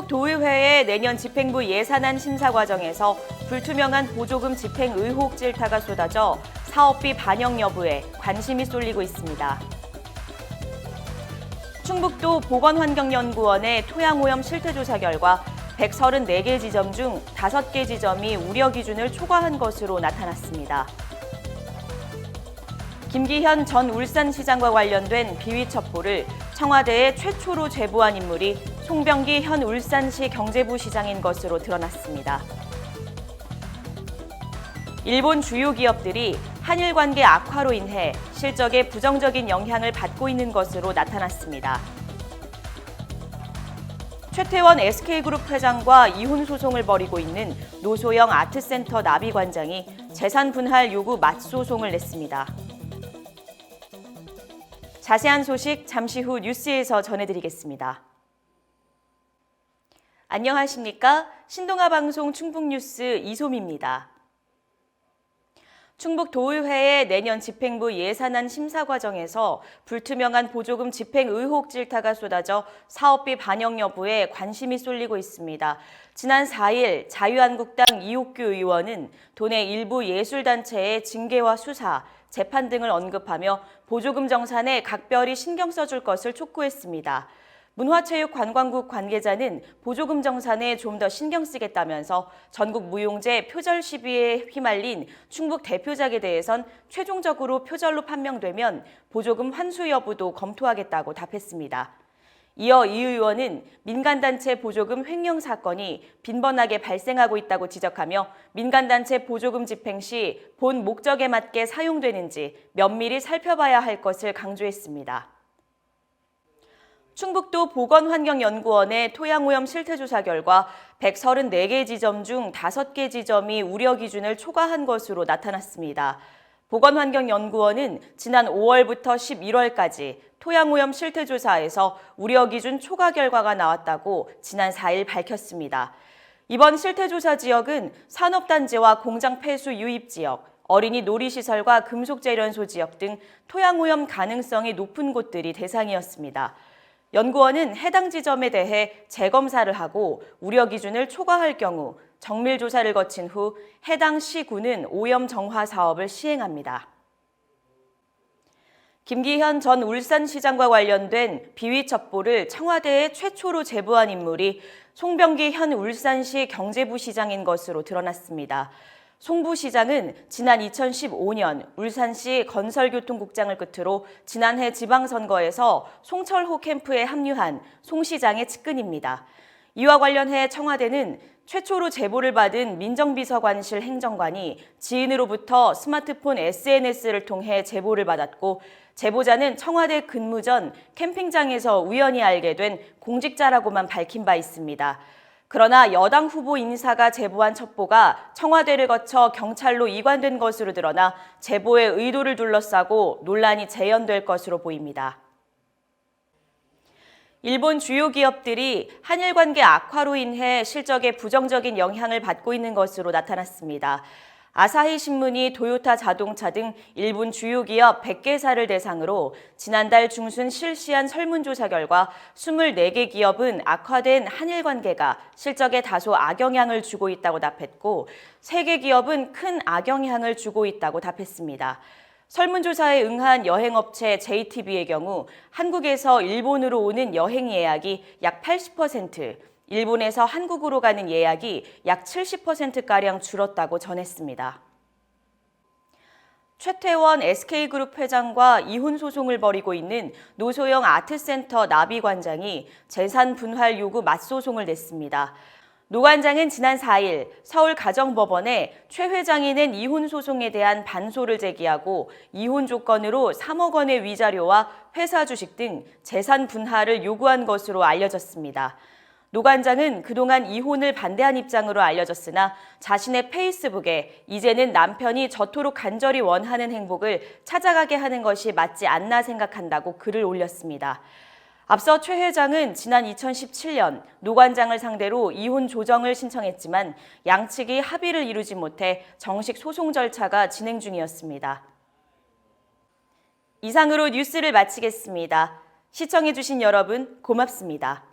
충북도의회의 내년 집행부 예산안 심사 과정에서 불투명한 보조금 집행 의혹 질타가 쏟아져 사업비 반영 여부에 관심이 쏠리고 있습니다. 충북도 보건환경연구원의 토양오염 실태조사 결과 134개 지점 중 5개 지점이 우려 기준을 초과한 것으로 나타났습니다. 김기현 전 울산시장과 관련된 비위 첩보를 청와대에 최초로 제보한 인물이 송병기 현 울산시 경제부 시장인 것으로 드러났습니다. 일본 주요 기업들이 한일 관계 악화로 인해 실적에 부정적인 영향을 받고 있는 것으로 나타났습니다. 최태원 SK그룹 회장과 이혼 소송을 벌이고 있는 노소영 아트센터 나비관장이 재산 분할 요구 맞소송을 냈습니다. 자세한 소식 잠시 후 뉴스에서 전해드리겠습니다. 안녕하십니까? 신동아 방송 충북뉴스 이솜입니다. 충북도의회의 내년 집행부 예산안 심사 과정에서 불투명한 보조금 집행 의혹 질타가 쏟아져 사업비 반영 여부에 관심이 쏠리고 있습니다. 지난 4일 자유한국당 이옥규 의원은 도내 일부 예술단체의 징계와 수사, 재판 등을 언급하며 보조금 정산에 각별히 신경 써줄 것을 촉구했습니다. 문화체육관광국 관계자는 보조금 정산에 좀 더 신경 쓰겠다면서 전국 무용재 표절 시비에 휘말린 충북 대표작에 대해선 최종적으로 표절로 판명되면 보조금 환수 여부도 검토하겠다고 답했습니다. 이어 이 의원은 민간단체 보조금 횡령 사건이 빈번하게 발생하고 있다고 지적하며 민간단체 보조금 집행 시 본 목적에 맞게 사용되는지 면밀히 살펴봐야 할 것을 강조했습니다. 충북도 보건환경연구원의 토양오염 실태조사 결과 134개 지점 중 5개 지점이 우려 기준을 초과한 것으로 나타났습니다. 보건환경연구원은 지난 5월부터 11월까지 토양오염 실태조사에서 우려 기준 초과 결과가 나왔다고 지난 4일 밝혔습니다. 이번 실태조사 지역은 산업단지와 공장 폐수 유입 지역, 어린이 놀이시설과 금속재련소 지역 등 토양오염 가능성이 높은 곳들이 대상이었습니다. 연구원은 해당 지점에 대해 재검사를 하고 우려 기준을 초과할 경우 정밀 조사를 거친 후 해당 시군은 오염 정화 사업을 시행합니다. 김기현 전 울산시장과 관련된 비위 첩보를 청와대에 최초로 제보한 인물이 송병기 현 울산시 경제부 시장인 것으로 드러났습니다. 송 부시장은 지난 2015년 울산시 건설교통국장을 끝으로 지난해 지방선거에서 송철호 캠프에 합류한 송 시장의 측근입니다. 이와 관련해 청와대는 최초로 제보를 받은 민정비서관실 행정관이 지인으로부터 스마트폰 SNS를 통해 제보를 받았고 제보자는 청와대 근무 전 캠핑장에서 우연히 알게 된 공직자라고만 밝힌 바 있습니다. 그러나 여당 후보 인사가 제보한 첩보가 청와대를 거쳐 경찰로 이관된 것으로 드러나 제보의 의도를 둘러싸고 논란이 재현될 것으로 보입니다. 일본 주요 기업들이 한일 관계 악화로 인해 실적에 부정적인 영향을 받고 있는 것으로 나타났습니다. 아사히 신문이 도요타 자동차 등 일본 주요 기업 100개사를 대상으로 지난달 중순 실시한 설문조사 결과 24개 기업은 악화된 한일 관계가 실적에 다소 악영향을 주고 있다고 답했고 3개 기업은 큰 악영향을 주고 있다고 답했습니다. 설문조사에 응한 여행업체 JTB의 경우 한국에서 일본으로 오는 여행 예약이 약 80%, 일본에서 한국으로 가는 예약이 약 70%가량 줄었다고 전했습니다. 최태원 SK그룹 회장과 이혼 소송을 벌이고 있는 노소영 아트센터 나비관장이 재산 분할 요구 맞소송을 냈습니다. 노 관장은 지난 4일 서울가정법원에 최 회장이 낸 이혼 소송에 대한 반소를 제기하고 이혼 조건으로 3억 원의 위자료와 회사 주식 등 재산 분할을 요구한 것으로 알려졌습니다. 노 관장은 그동안 이혼을 반대한 입장으로 알려졌으나 자신의 페이스북에 이제는 남편이 저토록 간절히 원하는 행복을 찾아가게 하는 것이 맞지 않나 생각한다고 글을 올렸습니다. 앞서 최 회장은 지난 2017년 노 관장을 상대로 이혼 조정을 신청했지만 양측이 합의를 이루지 못해 정식 소송 절차가 진행 중이었습니다. 이상으로 뉴스를 마치겠습니다. 시청해주신 여러분 고맙습니다.